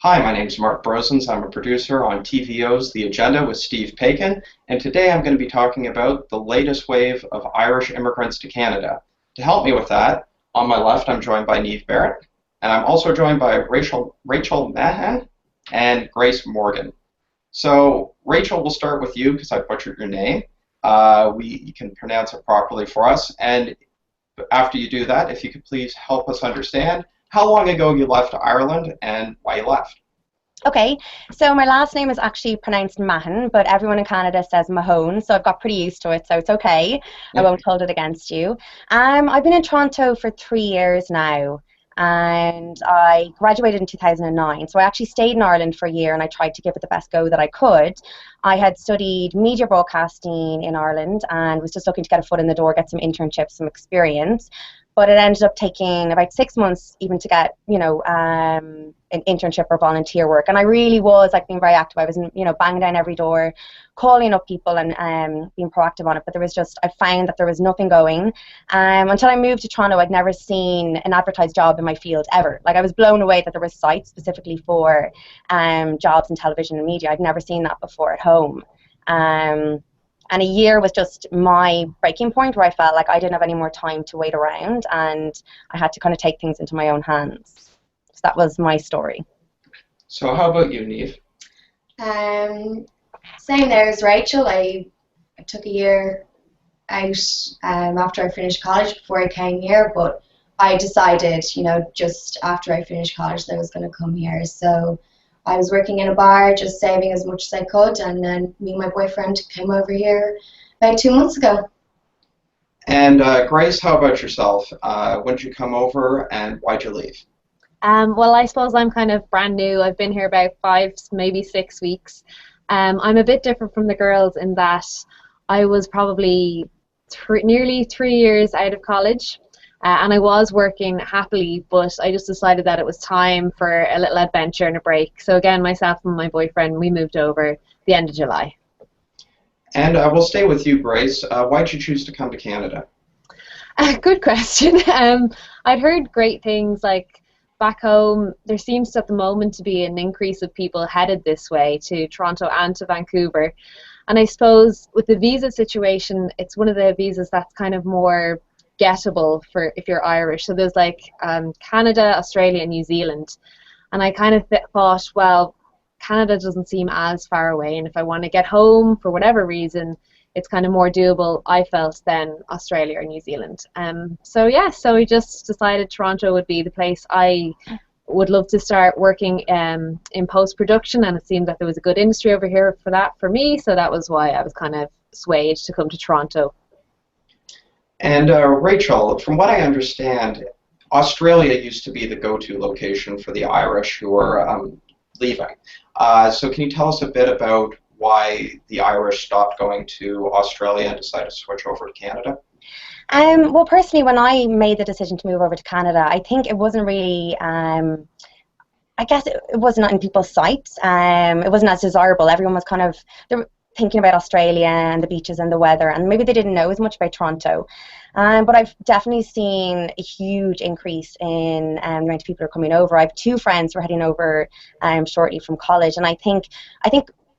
Hi, my name is Mark Brosens. I'm a producer on TVO's The Agenda with Steve Paikin, and today I'm going to be talking about the latest wave of Irish immigrants to Canada. To help me with that, on my left I'm joined by Niamh Barrett, and I'm also joined by Rachel Mahan and Grace Morgan. So, Rachel, we'll start with you because I butchered your name. You can pronounce it properly for us, and after you do that, if you could please help us understand how long ago you left Ireland and why you left. Okay, so my last name is actually pronounced Mahon, but everyone in Canada says Mahone, so I've got pretty used to it, so it's okay. I Yeah. won't hold it against you. I've been in Toronto for 3 years now, and I graduated in 2009. So I actually stayed in Ireland for a year, and I tried to give it the best go that I could. I had studied media broadcasting in Ireland and was just looking to get a foot in the door, get some internships, some experience. But it ended up taking about 6 months even to get, an internship or volunteer work. And I really was like being very active. I was, banging down every door, calling up people and being proactive on it. But I found that there was nothing going. Until I moved to Toronto, I'd never seen an advertised job in my field ever. Like I was blown away that there were sites specifically for jobs in television and media. I'd never seen that before at home. And a year was just my breaking point where I felt like I didn't have any more time to wait around and I had to kind of take things into my own hands. So that was my story. So how about you, Niamh? Um, Same there as Rachel. I took a year out after I finished college before I came here, but I decided, just after I finished college that I was going to come here. So I was working in a bar, just saving as much as I could, and then me and my boyfriend came over here about 2 months ago. And Grace, how about yourself? When did you come over and why'd you leave? Well, I suppose I'm kind of brand new. I've been here about 5, maybe 6 weeks. I'm a bit different from the girls in that I was probably nearly 3 years out of college. And I was working happily, but I just decided that it was time for a little adventure and a break. So again, myself and my boyfriend, we moved over the end of July. And we'll stay with you, Grace. Why'd you choose to come to Canada? Good question. I'd heard great things like back home, there seems at the moment to be an increase of people headed this way to Toronto and to Vancouver. And I suppose with the visa situation, it's one of the visas that's kind of more gettable for if you're Irish. So there's like Canada, Australia, and New Zealand. And I kind of thought, well, Canada doesn't seem as far away, and if I want to get home for whatever reason, it's kind of more doable, I felt, than Australia or New Zealand. So we just decided Toronto would be the place I would love to start working in post-production, and it seemed that there was a good industry over here for that for me, so that was why I was kind of swayed to come to Toronto. And Rachel, from what I understand, Australia used to be the go-to location for the Irish who are leaving. So can you tell us a bit about why the Irish stopped going to Australia and decided to switch over to Canada? Well, personally, when I made the decision to move over to Canada, I think it wasn't really, I guess it wasn't in people's sights. It wasn't as desirable. Everyone was kind of, they were thinking about Australia and the beaches and the weather, and maybe they didn't know as much about Toronto. But I've definitely seen a huge increase in the amount of people who are coming over. I have 2 friends who are heading over shortly from college, and I think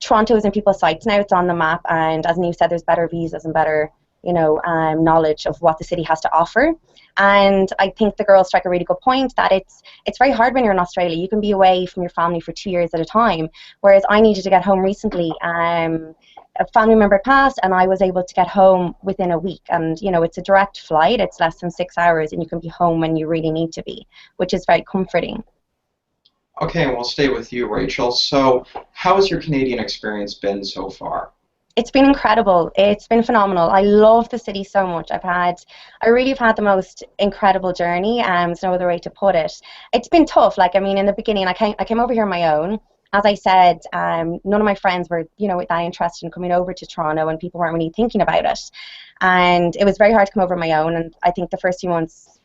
Toronto is in people's sights now. It's on the map, and as Niamh said, there's better visas and better, knowledge of what the city has to offer. And I think the girls strike a really good point that it's very hard when you're in Australia. You can be away from your family for 2 years at a time, whereas I needed to get home recently. A family member passed, and I was able to get home within a week. And it's a direct flight. It's less than 6 hours, and you can be home when you really need to be, which is very comforting. Okay, we'll stay with you, Rachel. So how has your Canadian experience been so far? It's been incredible. It's been phenomenal. I love the city so much. I really have had the most incredible journey. There's no other way to put it. It's been tough. In the beginning, I came over here on my own. As I said, none of my friends were, that interested in coming over to Toronto, and people weren't really thinking about it. And it was very hard to come over on my own. And I think the first few months,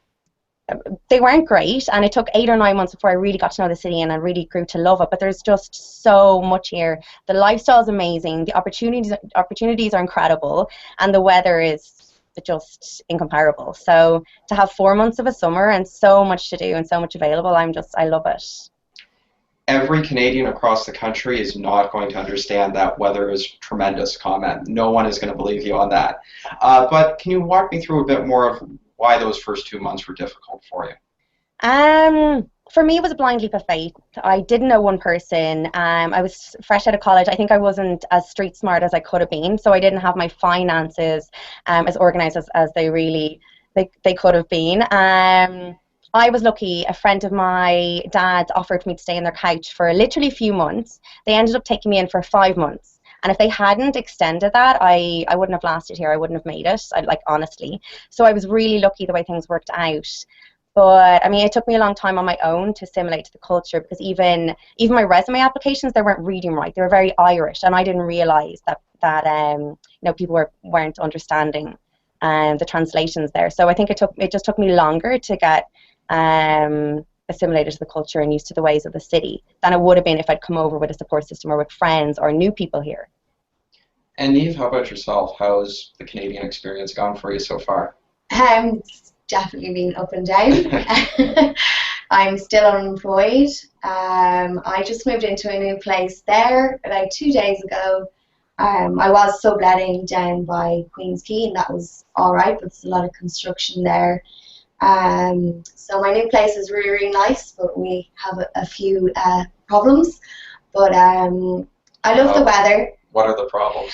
they weren't great, and it took 8 or 9 months before I really got to know the city and I really grew to love it. But there's just so much here. The lifestyle is amazing, the opportunities are incredible, and the weather is just incomparable. So to have 4 months of a summer and so much to do and so much available, I love it. every Canadian across the country is not going to understand that weather is tremendous comment. No one is going to believe you on that. But can you walk me through a bit more of why those first 2 months were difficult for you? For me, it was a blind leap of faith. I didn't know one person. I was fresh out of college. I think I wasn't as street smart as I could have been, so I didn't have my finances as organized as they could have been. I was lucky. A friend of my dad's offered me to stay on their couch for literally a few months. They ended up taking me in for 5 months. And if they hadn't extended that, I wouldn't have lasted here. I wouldn't have made it, honestly. So I was really lucky the way things worked out. But I mean, it took me a long time on my own to assimilate to the culture, because even my resume applications, they weren't reading right. They were very Irish, and I didn't realize that people weren't understanding the translations there. So I think it just took me longer to get assimilated to the culture and used to the ways of the city than it would have been if I'd come over with a support system or with friends or new people here. And Neve, how about yourself? How's the Canadian experience gone for you so far? It's definitely been up and down. I'm still unemployed. I just moved into a new place there about 2 days ago. I was subletting down by Queen's Quay, and that was all right, but there's a lot of construction there. So my new place is really, really nice, but we have a few problems. But I love the weather. What are the problems,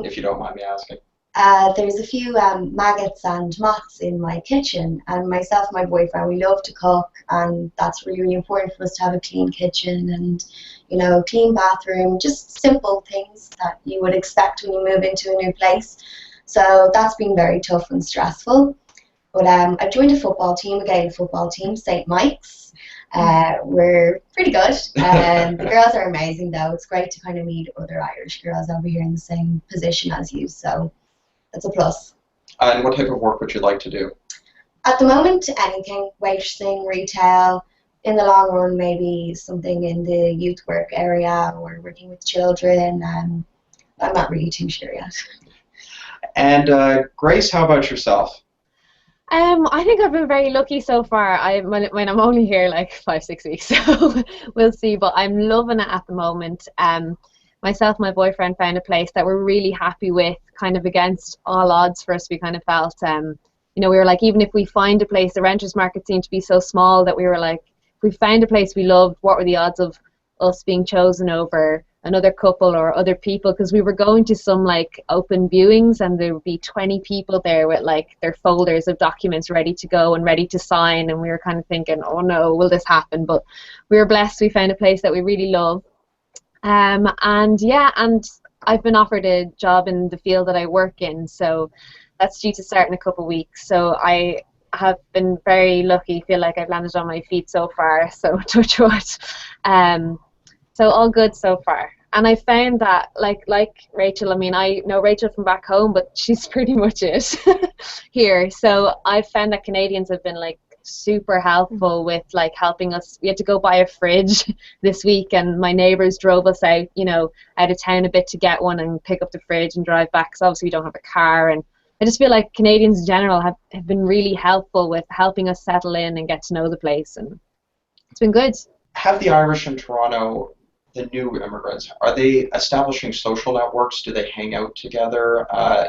if you don't mind me asking? There's a few maggots and moths in my kitchen, and myself and my boyfriend, we love to cook, and that's really, really important for us to have a clean kitchen and, clean bathroom, just simple things that you would expect when you move into a new place. So that's been very tough and stressful. But I've joined a football team, a Gaelic football team, St. Mike's. We're pretty good. The girls are amazing, though. It's great to kind of meet other Irish girls over here in the same position as you, so that's a plus. And what type of work would you like to do? At the moment, anything, waitressing, retail. In the long run, maybe something in the youth work area or working with children. I'm not really too sure yet. And Grace, how about yourself? I think I've been very lucky so far. When I'm only here like 5-6 weeks, so we'll see. But I'm loving it at the moment. Myself and my boyfriend found a place that we're really happy with, kind of against all odds for us. We kind of felt, we were like, even if we find a place, the renters market seemed to be so small that we were like, if we found a place we loved, what were the odds of us being chosen over another couple or other people? Because we were going to some like open viewings, and there would be 20 people there with like their folders of documents ready to go and ready to sign, and we were kind of thinking, oh no, will this happen? But we were blessed. We found a place that we really love. And I've been offered a job in the field that I work in, so that's due to start in a couple of weeks. So I have been very lucky, feel like I've landed on my feet so far, so touch wood. So all good so far. And I found that, like Rachel, I mean, I know Rachel from back home, but she's pretty much it here. So I've found that Canadians have been like super helpful with like helping us. We had to go buy a fridge this week, and my neighbours drove us out, out of town a bit to get one and pick up the fridge and drive back, because obviously we don't have a car. And I just feel like Canadians in general have been really helpful with helping us settle in and get to know the place, and it's been good. Have the Irish in Toronto, the new immigrants, are they establishing social networks? Do they hang out together?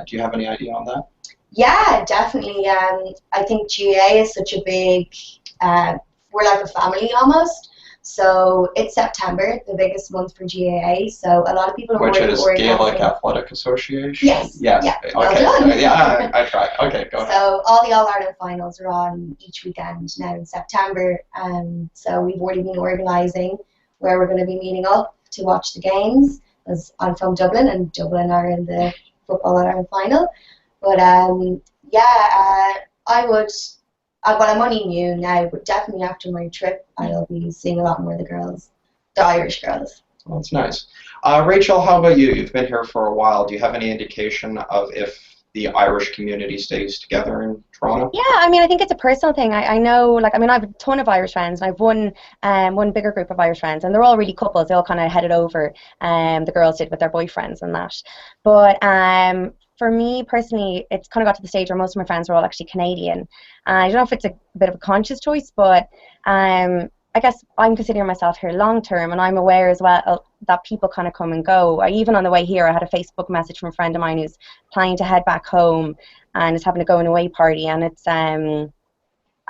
Do you have any idea on that? Yeah, definitely. I think GAA is such a big, we're like a family almost. So it's September, the biggest month for GAA. So a lot of people are Which is organizing. Gaelic Athletic Association? Yes. Yes. Yeah. Okay. Well done. Yeah, I tried. Okay, go ahead. So all the All-Ireland finals are on each weekend now in September. So we've already been organising where we're going to be meeting up to watch the games, as I'm from Dublin, and Dublin are in the Football All-Ireland final. But I would, well, I'm only new now, but definitely after my trip, I'll be seeing a lot more of the girls, the Irish girls. Well, that's nice. Rachel, how about you? You've been here for a while. Do you have any indication of if the Irish community stays together in Toronto? Yeah, I mean, I think it's a personal thing. I know, like, I mean, I have a ton of Irish friends, and I've one bigger group of Irish friends, and they're all really couples. They all kind of headed over, the girls did with their boyfriends and that. But for me personally, it's kind of got to the stage where most of my friends are all actually Canadian. I don't know if it's a bit of a conscious choice, but I guess I'm considering myself here long term, and I'm aware as well that people kind of come and go. Even on the way here, I had a Facebook message from a friend of mine who's planning to head back home and is having a going away party, and it's I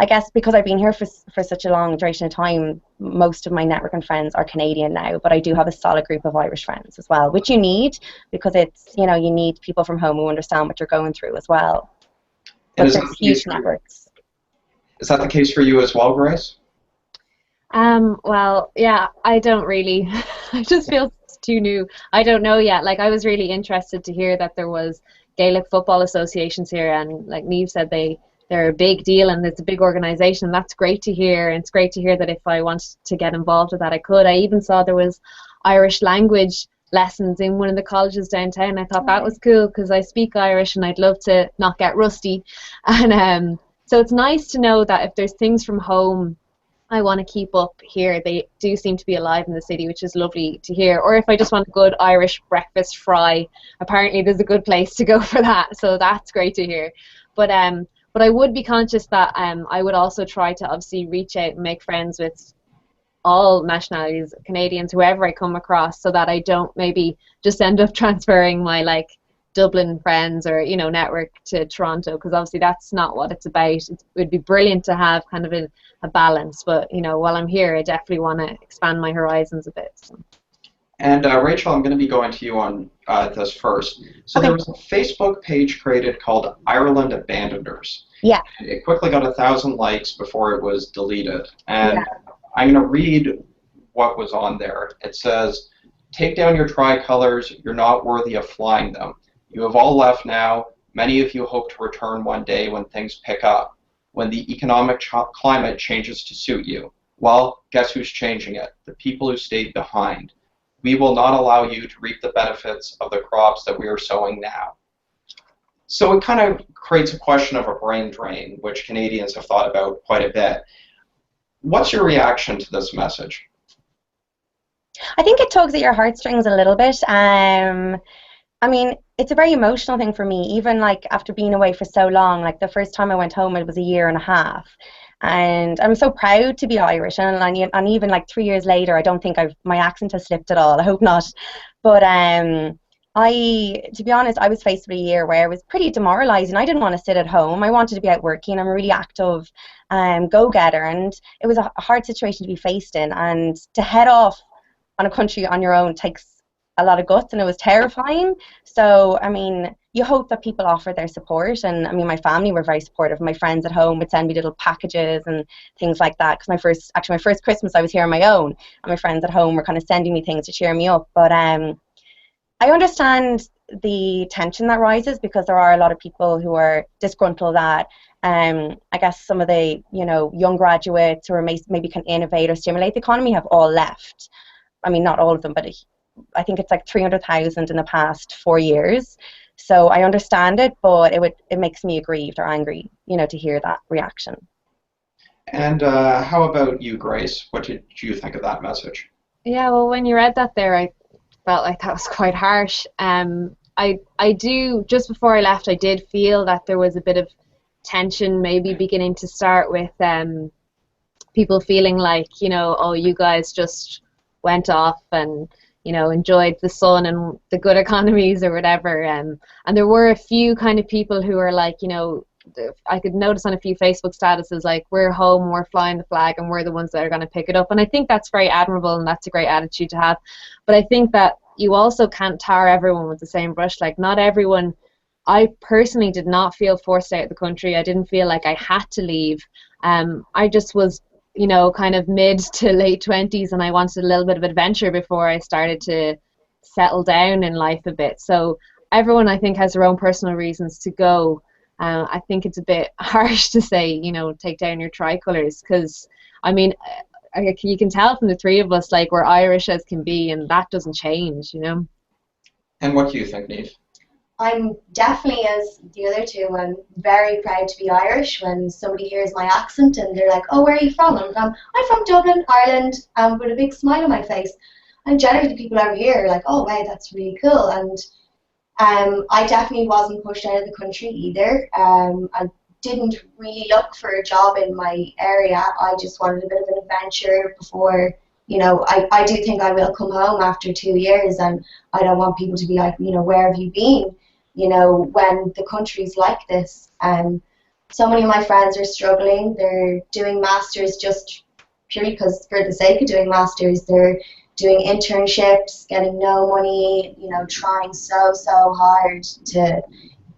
guess because I've been here for such a long duration of time, most of my network and friends are Canadian now, but I do have a solid group of Irish friends as well, which you need, because it's, you know, you need people from home who understand what you're going through as well. And But there's huge networks. Is that the case for you as well, Grace? Well, yeah, I don't really. I just feel too new. I don't know yet. Like, I was really interested to hear that there was Gaelic football associations here, and like Niamh said, they're a big deal and it's a big organisation, and that's great to hear. And it's great to hear that if I wanted to get involved with that, I could. I even saw there was Irish language lessons in one of the colleges downtown. I thought that was cool because I speak Irish and I'd love to not get rusty. And so it's nice to know that if there's things from home I want to keep up here, they do seem to be alive in the city, which is lovely to hear. Or if I just want a good Irish breakfast fry, apparently there's a good place to go for that. So that's great to hear. But I would be conscious that I would also try to obviously reach out and make friends with all nationalities, Canadians, whoever I come across, so that I don't maybe just end up transferring my like Dublin friends or, you know, network to Toronto, because obviously that's not what it's about. It would be brilliant to have kind of a balance, but, you know, while I'm here, I definitely want to expand my horizons a bit. So. And Rachel, I'm going to be going to you on this first. So Okay. There was a Facebook page created called Ireland Abandoners. Yeah. It quickly got 1,000 likes before it was deleted. And Yeah. I'm going to read what was on there. It says, "Take down your tricolors. You're not worthy of flying them. You have all left now. Many of you hope to return one day when things pick up, when the economic climate changes to suit you. Well, guess who's changing it? The people who stayed behind. We will not allow you to reap the benefits of the crops that we are sowing now." So it kind of creates a question of a brain drain, which Canadians have thought about quite a bit. What's your reaction to this message? I think it tugs at your heartstrings a little bit. I mean, it's a very emotional thing for me, even like after being away for so long. Like the first time I went home, it was a year and a half. And I'm so proud to be Irish, and even like 3 years later, I don't think my accent has slipped at all. I hope not. But to be honest, I was faced with a year where it was pretty demoralising. I didn't want to sit at home. I wanted to be out working. I'm a really active go-getter, and it was a hard situation to be faced in. And to head off on a country on your own takes a lot of guts, and it was terrifying. So, I mean, you hope that people offer their support, and I mean, my family were very supportive. My friends at home would send me little packages and things like that, because my first Christmas I was here on my own, and my friends at home were kind of sending me things to cheer me up. But I understand the tension that rises, because there are a lot of people who are disgruntled that I guess some of the, you know, young graduates who are maybe can innovate or stimulate the economy have all left. I mean, not all of them, but I think it's like 300,000 in the past 4 years. So I understand it, but it makes me aggrieved or angry, you know, to hear that reaction. And how about you, Grace? What did you think of that message? Yeah, well, when you read that there, I felt like that was quite harsh. I do, just before I left, I did feel that there was a bit of tension maybe beginning to start with people feeling like, you know, oh, you guys just went off and, you know, enjoyed the sun and the good economies or whatever. And there were a few kind of people who were like, you know, I could notice on a few Facebook statuses like, we're home, we're flying the flag, and we're the ones that are going to pick it up. And I think that's very admirable, and that's a great attitude to have. But I think that you also can't tar everyone with the same brush. Like, not everyone, I personally did not feel forced out of the country. I didn't feel like I had to leave. I just was, you know, kind of mid to late 20s, and I wanted a little bit of adventure before I started to settle down in life a bit. So everyone, I think, has their own personal reasons to go. I think it's a bit harsh to say, you know, take down your tricolours, because, I mean, you can tell from the three of us, like, we're Irish as can be, and that doesn't change, you know. And what do you think, Niamh? I'm definitely, as the other two, I'm very proud to be Irish. When somebody hears my accent and they're like, oh, where are you from? I'm from Dublin, Ireland, with a big smile on my face. And generally the people over here are like, oh, wow, that's really cool. And I definitely wasn't pushed out of the country either. didn't really look for a job in my area. I just wanted a bit of an adventure before, I do think I will come home after 2 years, and I don't want people to be like, where have you been, when the country's like this. So many of my friends are struggling. They're doing masters just purely because for the sake of doing masters. They're doing internships, getting no money, trying so hard to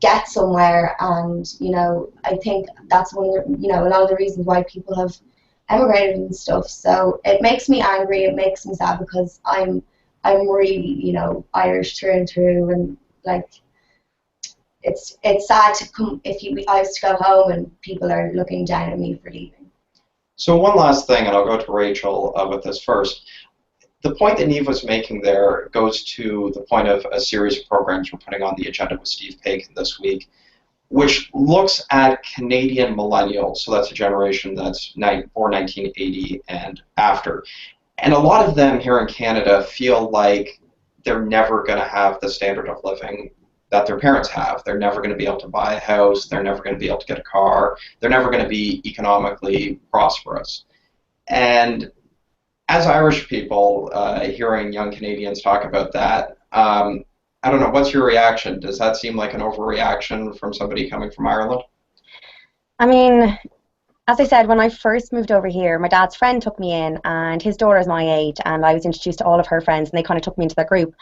get somewhere. And I think that's one of the, a lot of the reasons why people have emigrated and stuff. So it makes me angry, it makes me sad, because I'm really, Irish through and through, and like it's sad to come I was to go home and people are looking down at me for leaving. So one last thing, and I'll go to Rachel with this first. The point that Niamh was making there goes to the point of a series of programs we're putting on the agenda with Steve Paikin this week, which looks at Canadian millennials. So that's a generation that's born 1980 and after. And a lot of them here in Canada feel like they're never going to have the standard of living that their parents have. They're never going to be able to buy a house. They're never going to be able to get a car. They're never going to be economically prosperous. And as Irish people, hearing young Canadians talk about that, I don't know, what's your reaction? Does that seem like an overreaction from somebody coming from Ireland? I mean, as I said, when I first moved over here, my dad's friend took me in, and his daughter's my age, and I was introduced to all of her friends, and they kind of took me into their group.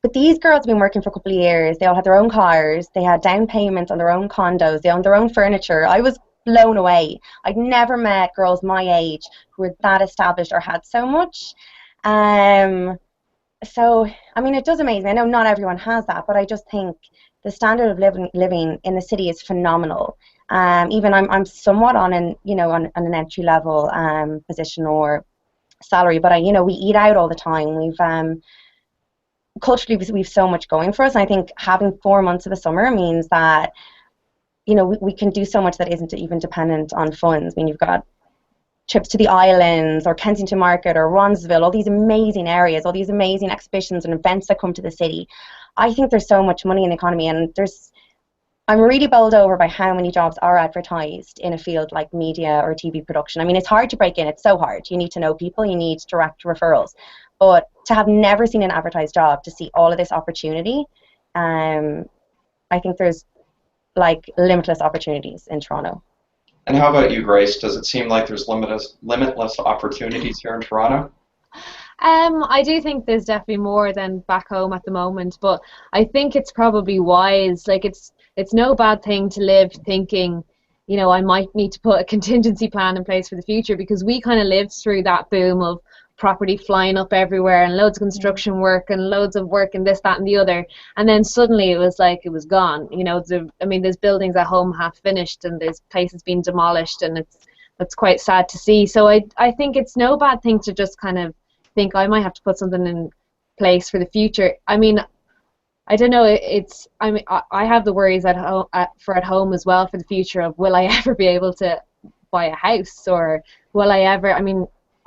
But these girls have been working for a couple of years. They all had their own cars. They had down payments on their own condos. They owned their own furniture. I was blown away. I'd never met girls my age who were that established or had so much. So, I mean, it does amaze me. I know not everyone has that, but I just think the standard of living in the city is phenomenal. Even I'm somewhat on on an entry level position or salary, but we eat out all the time. We've culturally we've so much going for us, and I think having 4 months of the summer means that we can do so much that isn't even dependent on funds. I mean, you've got trips to the islands or Kensington Market or Ronsville, all these amazing areas, all these amazing exhibitions and events that come to the city. I think there's so much money in the economy, and I'm really bowled over by how many jobs are advertised in a field like media or TV production. I mean, it's hard to break in. It's so hard. You need to know people. You need direct referrals. But to have never seen an advertised job, to see all of this opportunity, I think there's like limitless opportunities in Toronto. And how about you, Grace? Does it seem like there's limitless opportunities here in Toronto? I do think there's definitely more than back home at the moment, but I think it's probably wise. Like it's no bad thing to live thinking, I might need to put a contingency plan in place for the future, because we kind of lived through that boom of property flying up everywhere and loads of construction work and loads of work and this, that and the other, and then suddenly it was like it was gone. There's buildings at home half finished and there's places being demolished, and it's quite sad to see. So I think it's no bad thing to just kind of think I might have to put something in place for the future. I mean, I don't know, I have the worries at home as well for the future of, will I ever be able to buy a house, or will I ever,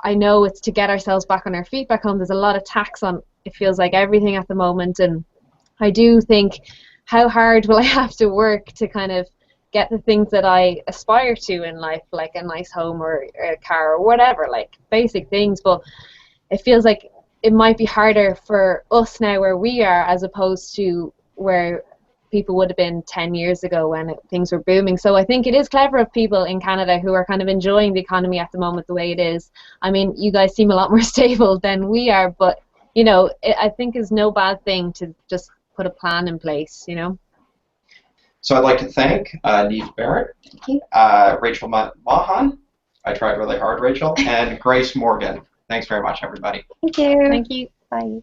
I know it's to get ourselves back on our feet back home. There's a lot of tax on, it feels like, everything at the moment. And I do think, how hard will I have to work to kind of get the things that I aspire to in life, like a nice home or a car or whatever, like basic things. But it feels like it might be harder for us now where we are, as opposed to where people would have been 10 years ago when things were booming. So I think it is clever of people in Canada who are kind of enjoying the economy at the moment the way it is. I mean, you guys seem a lot more stable than we are, but I think it's no bad thing to just put a plan in place. So I'd like to thank Niamh Barrett, Thank you. Rachel Mahan, I tried really hard, Rachel, and Grace Morgan. Thanks very much, everybody. Thank you. Thank you. Bye.